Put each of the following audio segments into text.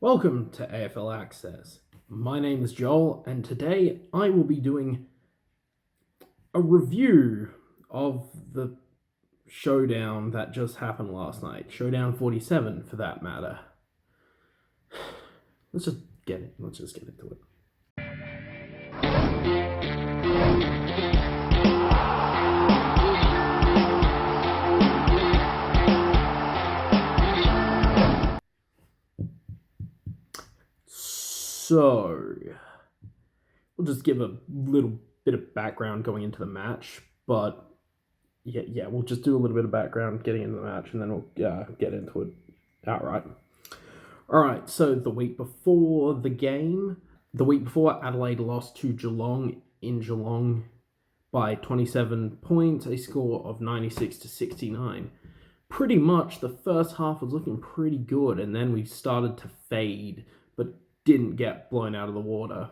Welcome to AFL Access. My name is Joel, and today I will be doing a review of the Showdown that just happened last night. Showdown 47, for that matter. Let's just get into it. So, we'll just give a little bit of background going into the match, but yeah, we'll just do a little bit of background getting into the match, and then we'll get into it outright. Alright, so the week before Adelaide lost to Geelong in Geelong by 27 points, a score of 96-69. Pretty much the first half was looking pretty good, and then we started to fade, but didn't get blown out of the water.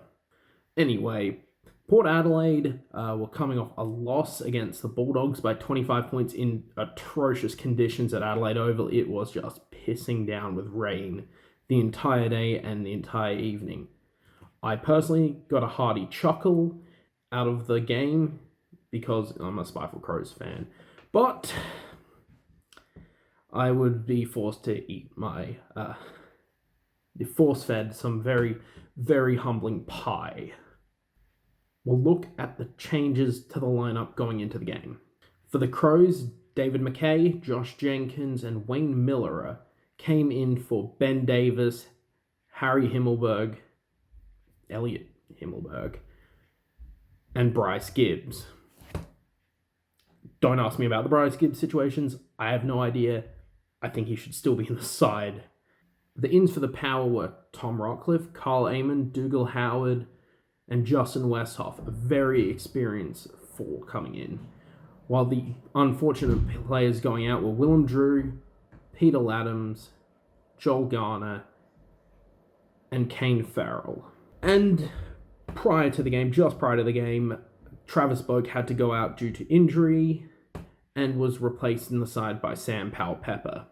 Anyway, Port Adelaide were coming off a loss against the Bulldogs by 25 points in atrocious conditions at Adelaide Oval. It was just pissing down with rain the entire day and the entire evening. I personally got a hearty chuckle out of the game because I'm a Spiteful Crows fan, but I would be forced to eat my force-fed some very, very humbling pie. We'll look at the changes to the lineup going into the game. For the Crows, David McKay, Josh Jenkins, and Wayne Miller came in for Ben Davis, Harry Himmelberg, Elliot Himmelberg, and Bryce Gibbs. Don't ask me about the Bryce Gibbs situations. I have no idea. I think he should still be in the side. The ins for the Power were Tom Rockcliffe, Carl Amon, Dougal Howard, and Justin Westhoff, a very experienced four coming in. While the unfortunate players going out were Willem Drew, Peter Laddams, Joel Garner, and Kane Farrell. And just prior to the game, Travis Boak had to go out due to injury and was replaced in the side by Sam Powell-Pepper.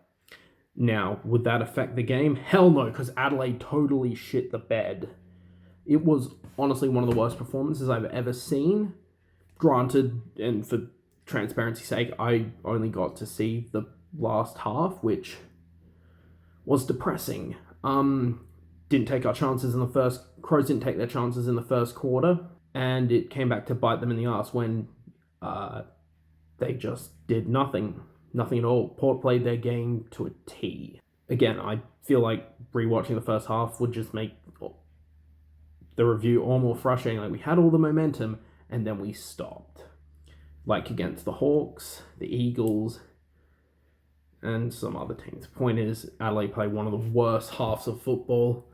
Now, would that affect the game? Hell no, because Adelaide totally shit the bed. It was honestly one of the worst performances I've ever seen. Granted, and for transparency's sake, I only got to see the last half, which was depressing. Crows didn't take their chances in the first quarter, and it came back to bite them in the ass when they just did nothing at all. Port played their game to a T. Again, I feel like rewatching the first half would just make the review all more frustrating. Like, we had all the momentum, and then we stopped. Like against the Hawks, the Eagles, and some other teams. Point is, Adelaide played one of the worst halves of football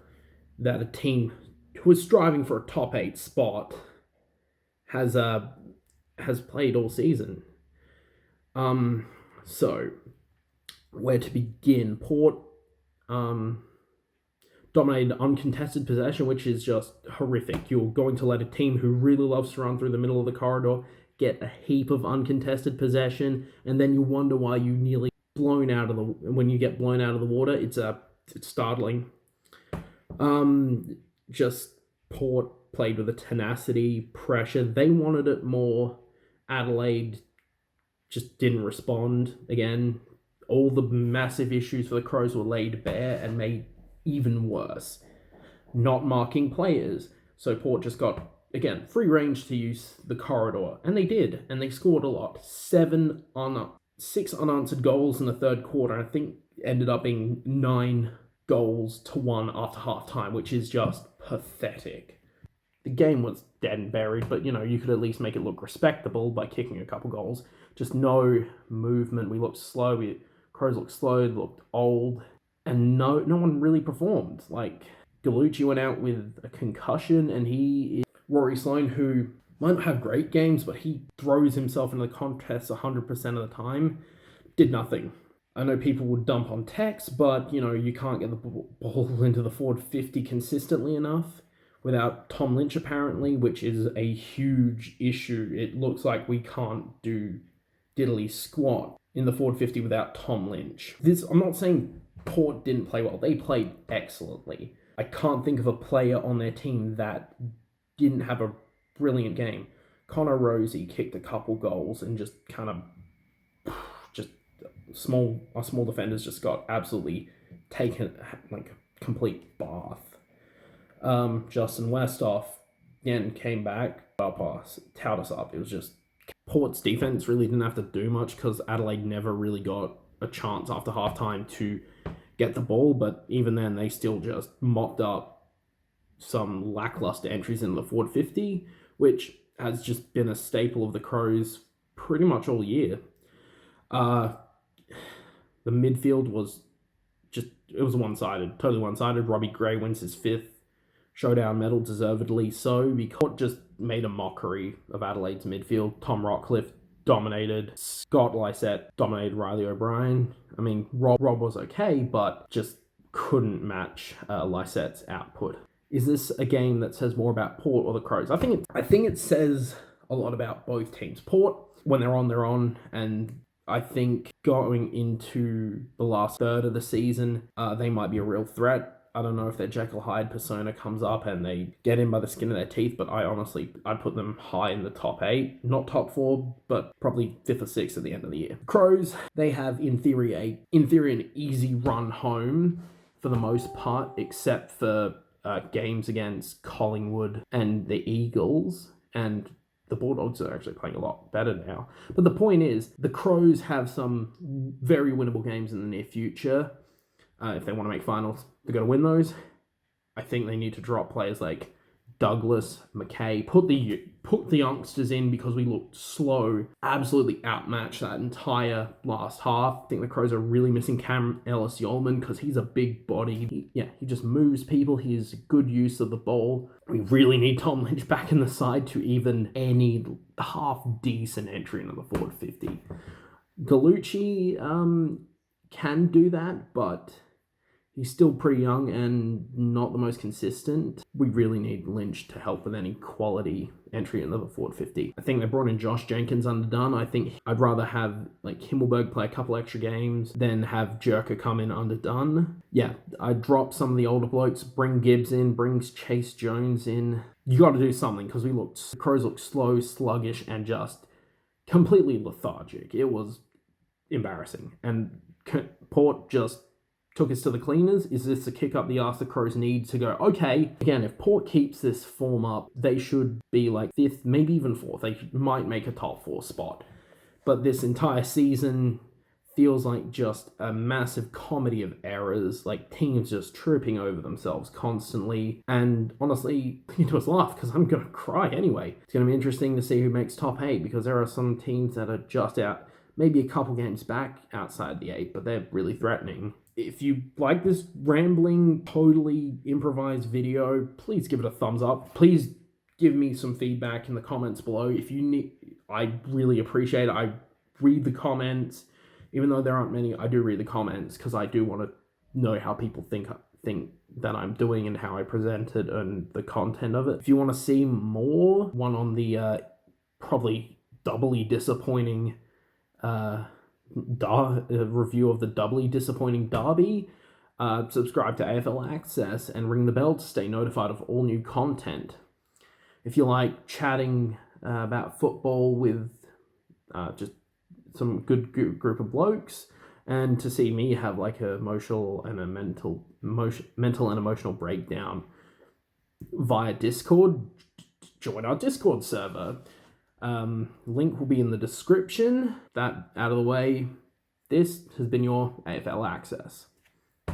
that a team who is striving for a top 8 spot has played all season. So, where to begin? Port dominated uncontested possession, which is just horrific. You're going to let a team who really loves to run through the middle of the corridor get a heap of uncontested possession, and then you wonder why you nearly when you get blown out of the water. It's startling. Just Port played with a tenacity, pressure. They wanted it more. Adelaide just didn't respond. Again, all the massive issues for the Crows were laid bare and made even worse. Not marking players. So Port just got, again, free range to use the corridor. And they did. And they scored a lot. 6 unanswered goals in the third quarter. I think ended up being 9 goals to 1 after half-time, which is just pathetic. The game was dead and buried, but, you could at least make it look respectable by kicking a couple goals. Just no movement. We looked slow. Crows looked slow, looked old, and no one really performed. Like, Gallucci went out with a concussion, and Rory Sloane, who might not have great games, but he throws himself into the contest 100% of the time, did nothing. I know people would dump on Tex, but, you can't get the ball into the forward 50 consistently enough without Tom Lynch, apparently, which is a huge issue. It looks like we can't do diddly squat in the forward 50 without Tom Lynch. I'm not saying Port didn't play well. They played excellently. I can't think of a player on their team that didn't have a brilliant game. Connor Rosie kicked a couple goals and just kind of our small defenders just got absolutely taken like a complete bath. Justin Westhoff again came back, towed us up. It was just Port's defense really didn't have to do much because Adelaide never really got a chance after halftime to get the ball, but even then they still just mopped up some lackluster entries in the forward 50, which has just been a staple of the Crows pretty much all year. The midfield was it was one-sided, totally one-sided. Robbie Gray wins his 5th Showdown medal, deservedly so, because just made a mockery of Adelaide's midfield. Tom Rockcliffe dominated. Scott Lysette dominated Riley O'Brien. I mean, Rob was okay, but just couldn't match Lysette's output. Is this a game that says more about Port or the Crows? I think it says a lot about both teams. Port, when they're on, and I think going into the last third of the season, they might be a real threat. I don't know if their Jekyll Hyde persona comes up and they get in by the skin of their teeth, but I'd put them high in the top 8, not top 4, but probably 5th or 6th at the end of the year. Crows, they have in theory an easy run home for the most part, except for games against Collingwood and the Eagles, and the Bulldogs are actually playing a lot better now. But the point is, the Crows have some very winnable games in the near future. If they want to make finals, they've got to win those. I think they need to drop players like Douglas, McKay, put the youngsters in because we looked slow, absolutely outmatched that entire last half. I think the Crows are really missing Cam Ellis-Yolman because he's a big body. He just moves people. He has good use of the ball. We really need Tom Lynch back in the side to even any half-decent entry into the forward 50. Gallucci can do that, but he's still pretty young and not the most consistent. We really need Lynch to help with any quality entry into the forward 50. I think they brought in Josh Jenkins underdone. I think I'd rather have like Himmelberg play a couple extra games than have Jerker come in underdone. Yeah, I'd drop some of the older blokes, bring Gibbs in, brings Chase Jones in. You got to do something because the Crows looked slow, sluggish, and just completely lethargic. It was embarrassing. And Port just took us to the cleaners. Is this a kick up the arse the Crows need to go, okay, again, if Port keeps this form up, they should be like 5th, maybe even 4th. They might make a top 4 spot. But this entire season feels like just a massive comedy of errors, like teams just tripping over themselves constantly. And honestly, it was laugh because I'm going to cry anyway. It's going to be interesting to see who makes top 8 because there are some teams that are just out, maybe a couple games back outside the 8, but they're really threatening. If you like this rambling, totally improvised video, please give it a thumbs up. Please give me some feedback in the comments below. If you need, I really appreciate it. I read the comments. Even though there aren't many, I do read the comments because I do want to know how people think that I'm doing and how I present it and the content of it. If you want to see more, one on the probably doubly disappointing review of the doubly disappointing derby, subscribe to AFL Access and ring the bell to stay notified of all new content. If you like chatting about football with just some good group of blokes, and to see me have like a mental and emotional breakdown via Discord, join our Discord server. Link will be in the description. That out of the way, this has been your AFL Access.